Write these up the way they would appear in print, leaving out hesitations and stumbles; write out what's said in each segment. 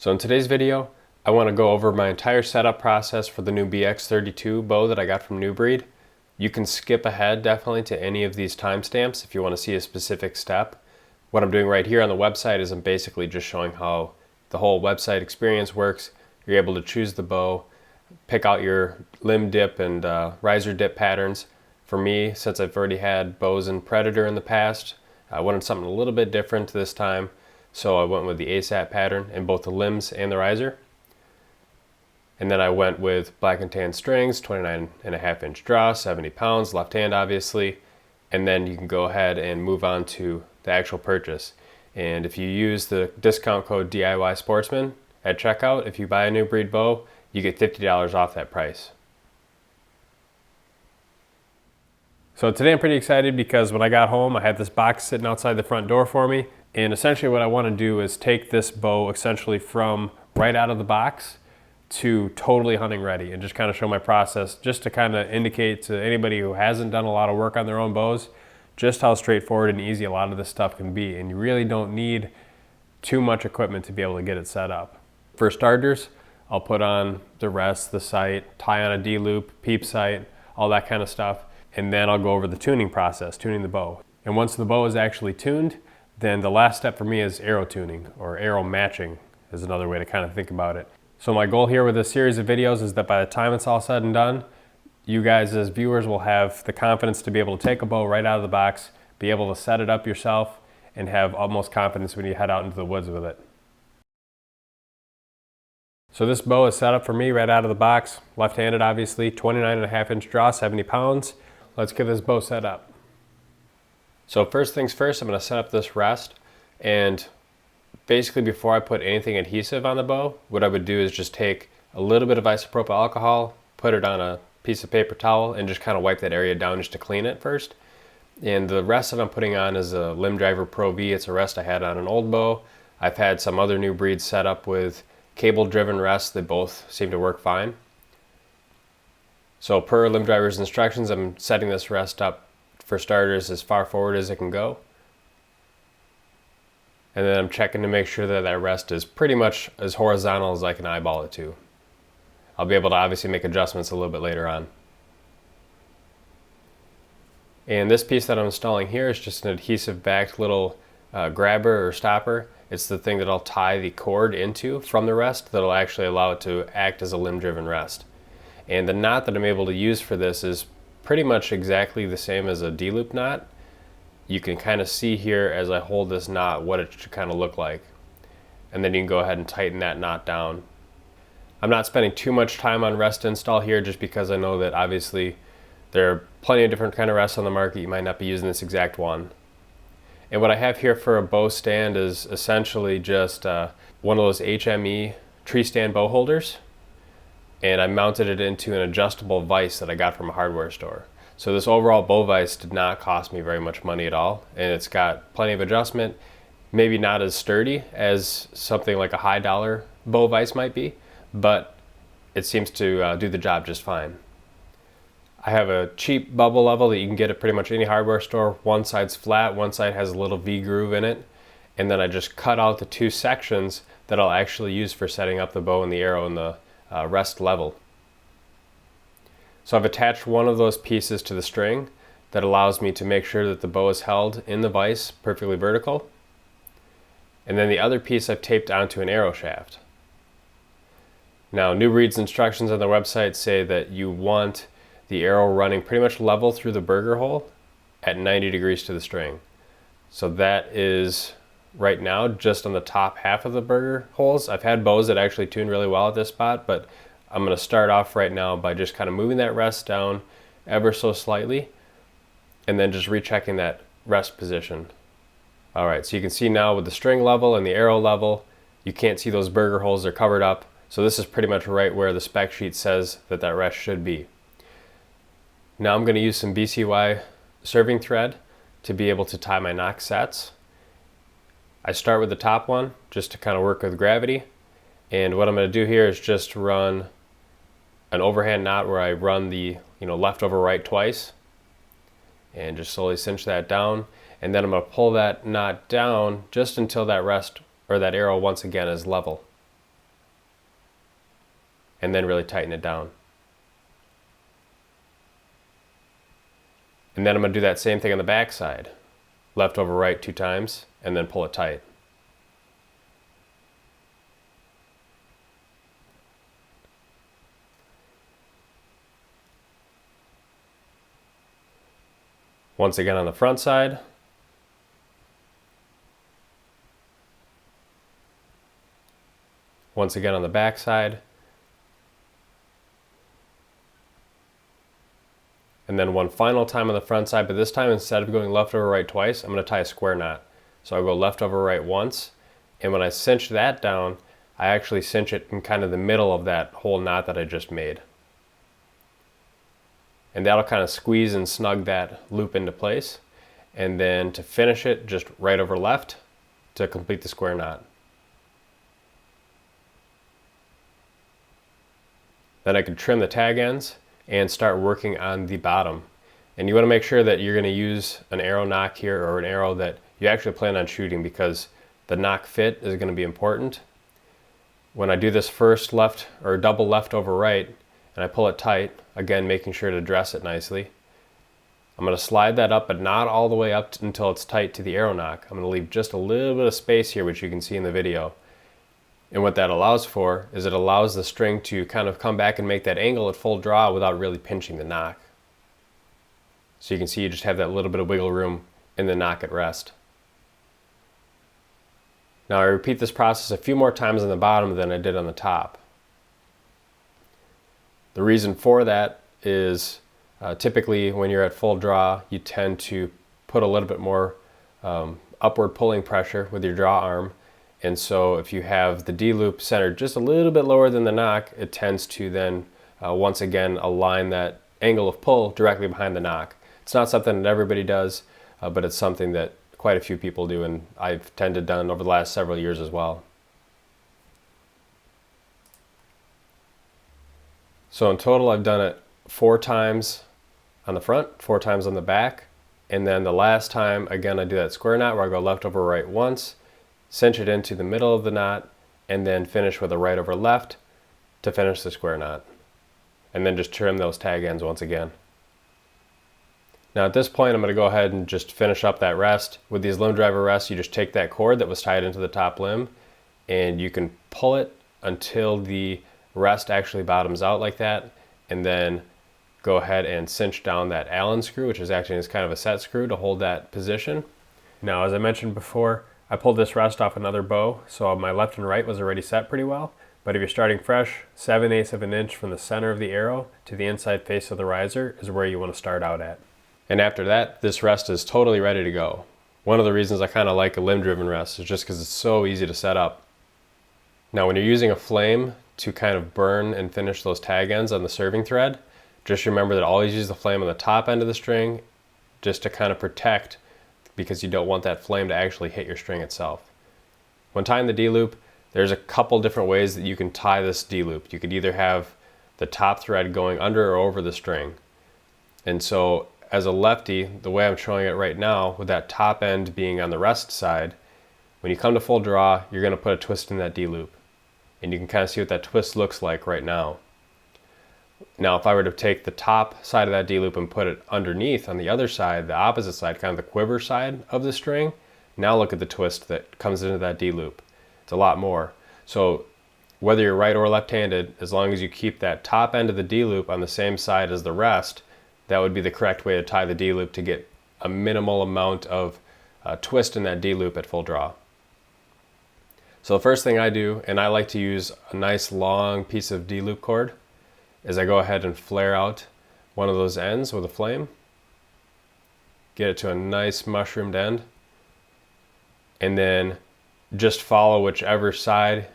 So in today's video, I want to go over my entire setup process for the new BX32 bow that I got from New Breed. You can skip ahead definitely to any of these timestamps if you want to see a specific step. What I'm doing right here on the website is I'm basically just showing how the whole website experience works. You're able to choose the bow, pick out your limb dip and riser dip patterns. For me, since I've already had bows in Predator in the past, I wanted something a little bit different this time. So I went with the ASAT pattern in both the limbs and the riser. And then I went with black and tan strings, 29.5 inch draw, 70 pounds, left hand obviously. And then you can go ahead and move on to the actual purchase. And if you use the discount code DIY Sportsman at checkout, if you buy a New Breed bow, you get $50 off that price. So today I'm pretty excited because when I got home, I had this box sitting outside the front door for me. And essentially what I want to do is take this bow essentially from right out of the box to totally hunting ready and just kind of show my process, just to kind of indicate to anybody who hasn't done a lot of work on their own bows just how straightforward and easy a lot of this stuff can be. And you really don't need too much equipment to be able to get it set up. For starters, I'll put on the rest, the sight, tie on a D-loop, Peep sight, all that kind of stuff. And then I'll go over the tuning process, tuning the bow. And once the bow is actually tuned, then the last step for me is arrow tuning, or arrow matching is another way to kind of think about it. So my goal here with this series of videos is that by the time it's all said and done, you guys as viewers will have the confidence to be able to take a bow right out of the box, be able to set it up yourself, and have utmost confidence when you head out into the woods with it. So this bow is set up for me right out of the box, left-handed obviously, 29.5 inch draw, 70 pounds. Let's get this bow set up. So first things first, I'm going to set up this rest, and basically before I put anything adhesive on the bow, what I would do is just take a little bit of isopropyl alcohol, put it on a piece of paper towel, and just kind of wipe that area down just to clean it first. And the rest that I'm putting on is a Limb Driver Pro V. It's a rest I had on an old bow. I've had some other New Breeds set up with cable-driven rests. They both seem to work fine. So per Limb Driver's instructions, I'm setting this rest up for starters as far forward as it can go. And then I'm checking to make sure that that rest is pretty much as horizontal as I can eyeball it to. I'll be able to obviously make adjustments a little bit later on. And this piece that I'm installing here is just an adhesive backed little grabber or stopper. It's the thing that I'll tie the cord into from the rest that'll actually allow it to act as a limb driven rest. And the knot that I'm able to use for this is pretty much exactly the same as a D-loop knot. You can kind of see here as I hold this knot what it should kind of look like. And then you can go ahead and tighten that knot down. I'm not spending too much time on rest install here just because I know that obviously there are plenty of different kind of rests on the market. You might not be using this exact one. And what I have here for a bow stand is essentially just one of those HME tree stand bow holders. And I mounted it into an adjustable vise that I got from a hardware store. So this overall bow vise did not cost me very much money at all, and it's got plenty of adjustment, maybe not as sturdy as something like a high dollar bow vise might be, but it seems to do the job just fine. I have a cheap bubble level that you can get at pretty much any hardware store. One side's flat, one side has a little V groove in it, and then I just cut out the two sections that I'll actually use for setting up the bow and the arrow in the rest level. So I've attached one of those pieces to the string that allows me to make sure that the bow is held in the vise perfectly vertical. And then the other piece I've taped onto an arrow shaft. Now New Breed's instructions on their website say that you want the arrow running pretty much level through the burger hole at 90 degrees to the string. So that is right now just on the top half of the burger holes. I've had bows that actually tune really well at this spot, but I'm going to start off right now by just kind of moving that rest down ever so slightly and then just rechecking that rest position. Alright, so you can see now with the string level and the arrow level, you can't see those burger holes, they're covered up. So this is pretty much right where the spec sheet says that that rest should be. Now I'm going to use some BCY serving thread to be able to tie my nock sets. I start with the top one just to kind of work with gravity, and what I'm going to do here is just run an overhand knot where I run the left over right twice and just slowly cinch that down, and then I'm going to pull that knot down just until that rest or that arrow once again is level. and then really tighten it down. And then I'm going to do that same thing on the back side. Left over right 2 times, and then pull it tight. Once again on the front side. Once again on the back side. And then one final time on the front side, but this time instead of going left over right twice, I'm going to tie a square knot. So I'll go left over right once, and when I cinch that down, I actually cinch it in kind of the middle of that whole knot that I just made. And that'll kind of squeeze and snug that loop into place. And then to finish it, just right over left to complete the square knot. Then I can trim the tag ends and start working on the bottom. And you want to make sure that you're going to use an arrow nock here, or an arrow that you actually plan on shooting, because the nock fit is going to be important. When I do this first left or double left over right and I pull it tight, again making sure to dress it nicely, I'm going to slide that up, but not all the way up until it's tight to the arrow nock. I'm going to leave just a little bit of space here, which you can see in the video. And what that allows for is it allows the string to kind of come back and make that angle at full draw without really pinching the nock. So you can see you just have that little bit of wiggle room in the nock at rest. Now I repeat this process a few more times on the bottom than I did on the top. The reason for that is typically when you're at full draw, you tend to put a little bit more upward pulling pressure with your draw arm. And so if you have the D-loop centered just a little bit lower than the nock, it tends to then once again align that angle of pull directly behind the nock. It's not something that everybody does, but it's something that quite a few people do, and I've tended done over the last several years as well. So in total I've done it 4 times on the front, 4 times on the back, and then the last time again I do that square knot where I go left over right once, cinch it into the middle of the knot, and then finish with a right over left to finish the square knot. And then just trim those tag ends once again. Now at this point I'm going to go ahead and just finish up that rest. With these limb driver rests, you just take that cord that was tied into the top limb and you can pull it until the rest actually bottoms out like that, and then go ahead and cinch down that Allen screw, which is acting as kind of a set screw to hold that position. Now as I mentioned before, I pulled this rest off another bow, so my left and right was already set pretty well. But if you're starting fresh, 7/8 of an inch from the center of the arrow to the inside face of the riser is where you want to start out at. And after that, this rest is totally ready to go. One of the reasons I kind of like a limb-driven rest is just because it's so easy to set up. Now when you're using a flame to kind of burn and finish those tag ends on the serving thread, just remember that always use the flame on the top end of the string just to kind of protect, because you don't want that flame to actually hit your string itself. When tying the D-loop, there's a couple different ways that you can tie this D-loop. You could either have the top thread going under or over the string. And so as a lefty, the way I'm showing it right now, with that top end being on the rest side, when you come to full draw, you're going to put a twist in that D-loop. And you can kind of see what that twist looks like right now. Now if I were to take the top side of that D-loop and put it underneath on the other side, the opposite side, kind of the quiver side of the string, now look at the twist that comes into that D-loop. It's a lot more. So whether you're right or left-handed, as long as you keep that top end of the D-loop on the same side as the rest, that would be the correct way to tie the D-loop to get a minimal amount of twist in that D-loop at full draw. So the first thing I do, and I like to use a nice long piece of D-loop cord, is I go ahead and flare out one of those ends with a flame, get it to a nice mushroomed end, and then just follow whichever side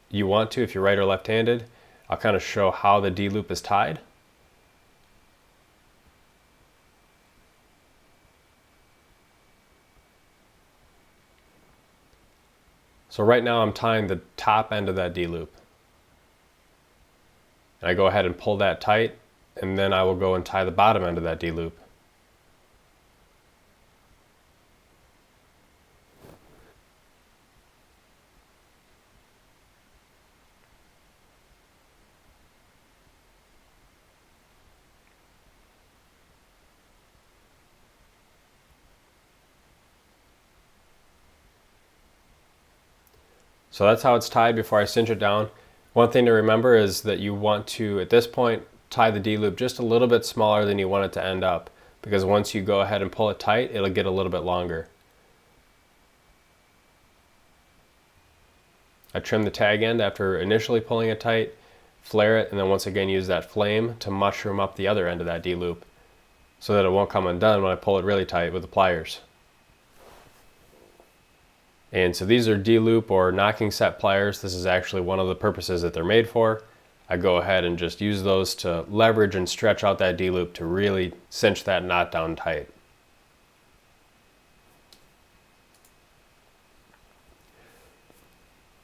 you want to. If you're right or left-handed, I'll kind of show how the D-loop is tied. So right now I'm tying the top end of that D-loop. I go ahead and pull that tight, and then I will go and tie the bottom end of that D-loop. So that's how it's tied before I cinch it down. One thing to remember is that you want to, at this point, tie the D-loop just a little bit smaller than you want it to end up, because once you go ahead and pull it tight, it'll get a little bit longer. I trim the tag end after initially pulling it tight, flare it, and then once again use that flame to mushroom up the other end of that D-loop so that it won't come undone when I pull it really tight with the pliers. And so these are D-loop or knocking set pliers. This is actually one of the purposes that they're made for. I go ahead and just use those to leverage and stretch out that D-loop to really cinch that knot down tight.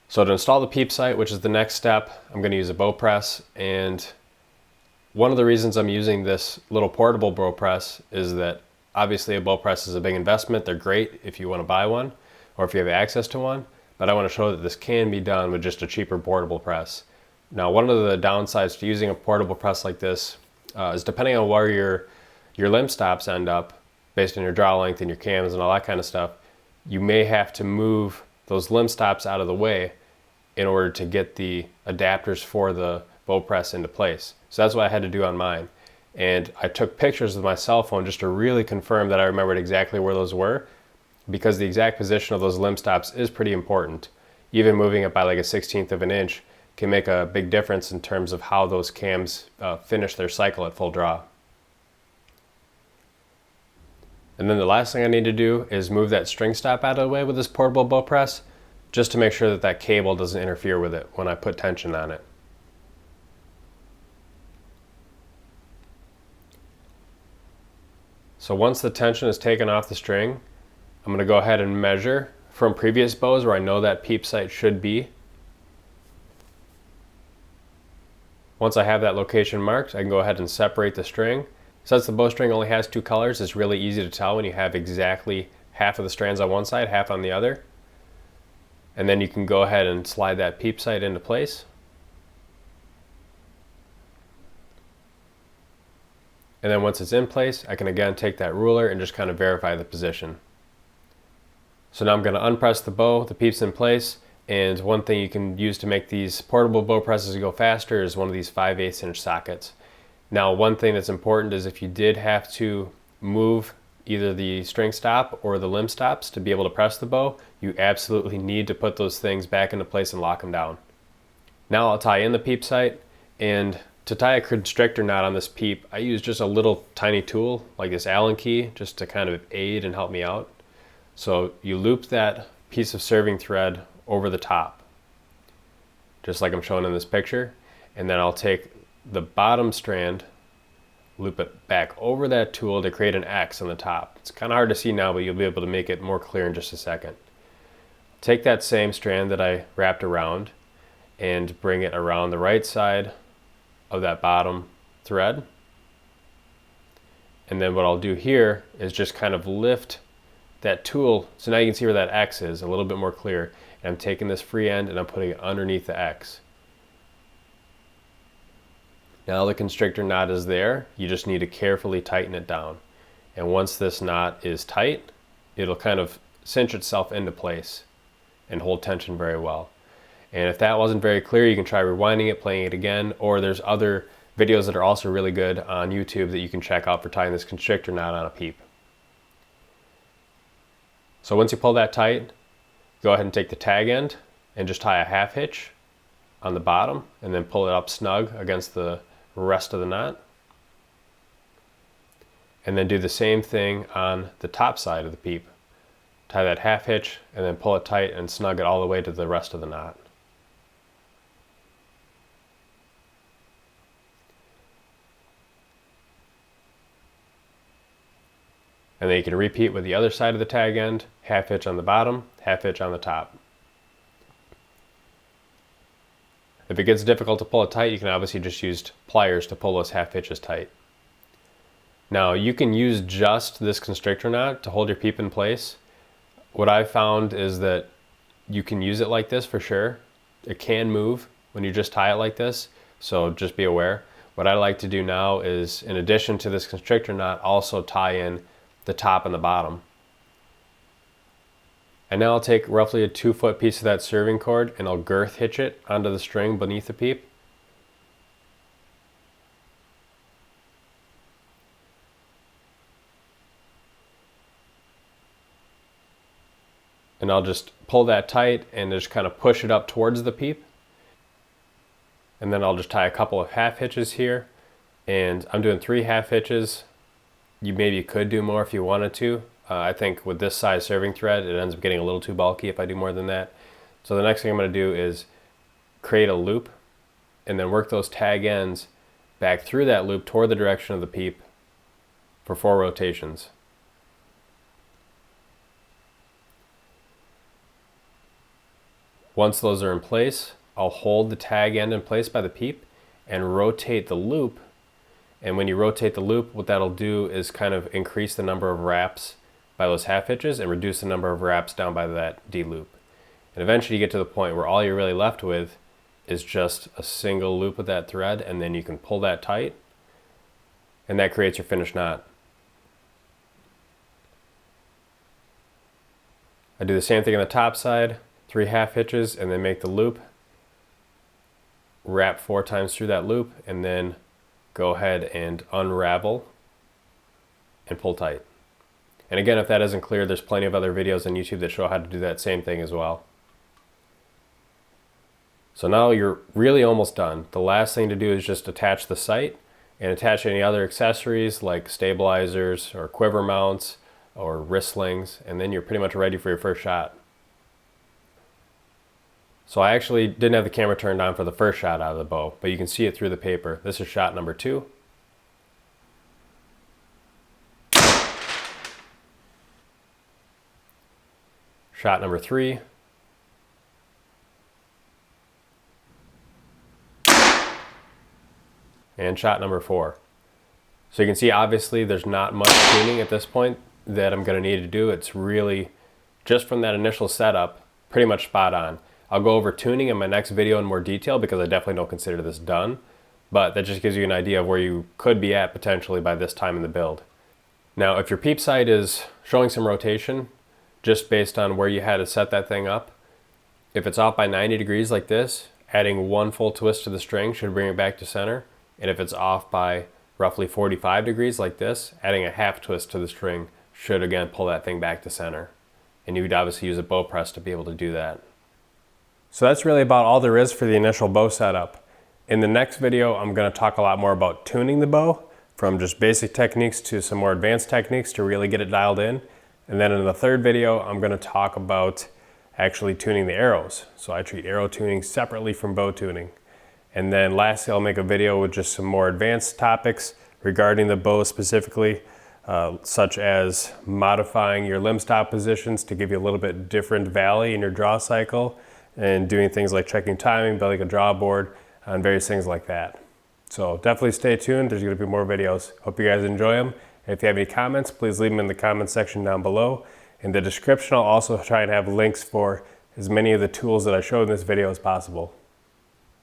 So to install the Peep sight, which is the next step, I'm going to use a bow press. And one of the reasons I'm using this little portable bow press is that obviously a bow press is a big investment. They're great if you want to buy one or if you have access to one, but I want to show that this can be done with just a cheaper portable press. Now, one of the downsides to using a portable press like this is depending on where your limb stops end up, based on your draw length and your cams and all that kind of stuff, you may have to move those limb stops out of the way in order to get the adapters for the bow press into place. So that's what I had to do on mine. And I took pictures with my cell phone just to really confirm that I remembered exactly where those were, because the exact position of those limb stops is pretty important. Even moving it by like a 1/16 of an inch can make a big difference in terms of how those cams finish their cycle at full draw. And then the last thing I need to do is move that string stop out of the way with this portable bow press, just to make sure that that cable doesn't interfere with it when I put tension on it. So once the tension is taken off the string, I'm going to go ahead and measure from previous bows where I know that Peep sight should be. Once I have that location marked, I can go ahead and separate the string. Since the bowstring only has two colors, it's really easy to tell when you have exactly half of the strands on one side, half on the other. And then you can go ahead and slide that Peep sight into place. And then once it's in place, I can again take that ruler and just kind of verify the position. So now I'm going to unpress the bow, the Peep's in place, and one thing you can use to make these portable bow presses go faster is one of these 5/8 inch sockets. Now, one thing that's important is if you did have to move either the string stop or the limb stops to be able to press the bow, you absolutely need to put those things back into place and lock them down. Now I'll tie in the Peep sight, and to tie a constrictor knot on this Peep, I use just a little tiny tool like this Allen key just to kind of aid and help me out. So you loop that piece of serving thread over the top, just like I'm showing in this picture, and then I'll take the bottom strand, loop it back over that tool to create an X on the top. It's kind of hard to see now, but you'll be able to make it more clear in just a second. Take that same strand that I wrapped around and bring it around the right side of that bottom thread. And then what I'll do here is just kind of lift that tool, so now you can see where that X is a little bit more clear. And I'm taking this free end and I'm putting it underneath the X. Now the constrictor knot is there, you just need to carefully tighten it down. And once this knot is tight, it'll kind of cinch itself into place and hold tension very well. And if that wasn't very clear, you can try rewinding it, playing it again, or there's other videos that are also really good on YouTube that you can check out for tying this constrictor knot on a Peep. So once you pull that tight, go ahead and take the tag end and just tie a half hitch on the bottom and then pull it up snug against the rest of the knot. And then do the same thing on the top side of the Peep. Tie that half hitch and then pull it tight and snug it all the way to the rest of the knot. And then you can repeat with the other side of the tag end, half hitch on the bottom, half hitch on the top. If it gets difficult to pull it tight, you can obviously just use pliers to pull those half hitches tight. Now you can use just this constrictor knot to hold your Peep in place. What I've found is that you can use it like this for sure. It can move when you just tie it like this, so just be aware. What I like to do now is, in addition to this constrictor knot, also tie in the top and the bottom. And now I'll take roughly a 2-foot piece of that serving cord and I'll girth hitch it onto the string beneath the Peep. And I'll just pull that tight and just kind of push it up towards the Peep. And then I'll just tie a couple of half hitches here. And I'm doing 3 half hitches. You maybe could do more if you wanted to. I think with this size serving thread, it ends up getting a little too bulky if I do more than that. So the next thing I'm going to do is create a loop and then work those tag ends back through that loop toward the direction of the Peep for 4 rotations. Once those are in place, I'll hold the tag end in place by the Peep and rotate the loop. And when you rotate the loop, what that'll do is kind of increase the number of wraps by those half hitches and reduce the number of wraps down by that D loop. And eventually you get to the point where all you're really left with is just a single loop of that thread, and then you can pull that tight and that creates your finished knot. I do the same thing on the top side, 3 half hitches, and then make the loop, wrap 4 times through that loop, and then go ahead and unravel and pull tight. And again, if that isn't clear, there's plenty of other videos on YouTube that show how to do that same thing as well. So now you're really almost done. The last thing to do is just attach the sight and attach any other accessories like stabilizers or quiver mounts or wrist slings, and then you're pretty much ready for your first shot. So I actually didn't have the camera turned on for the first shot out of the bow, but you can see it through the paper. This is shot number 2. Shot number 3. And shot number 4. So you can see obviously there's not much tuning at this point that I'm going to need to do. It's really just from that initial setup, pretty much spot on. I'll go over tuning in my next video in more detail because I definitely don't consider this done, but that just gives you an idea of where you could be at potentially by this time in the build. Now, if your Peep sight is showing some rotation, just based on where you had to set that thing up, if it's off by 90 degrees like this, adding 1 full twist to the string should bring it back to center. And if it's off by roughly 45 degrees like this, adding a half twist to the string should again pull that thing back to center. And you would obviously use a bow press to be able to do that. So that's really about all there is for the initial bow setup. In the next video, I'm going to talk a lot more about tuning the bow, from just basic techniques to some more advanced techniques to really get it dialed in. And then in the third video, I'm going to talk about actually tuning the arrows. So I treat arrow tuning separately from bow tuning. And then lastly, I'll make a video with just some more advanced topics regarding the bow specifically, such as modifying your limb stop positions to give you a little bit different valley in your draw cycle, and doing things like checking timing, building a draw board, and various things like that. So definitely stay tuned. There's going to be more videos. Hope you guys enjoy them. And if you have any comments, please leave them in the comment section down below. In the description, I'll also try and have links for as many of the tools that I showed in this video as possible.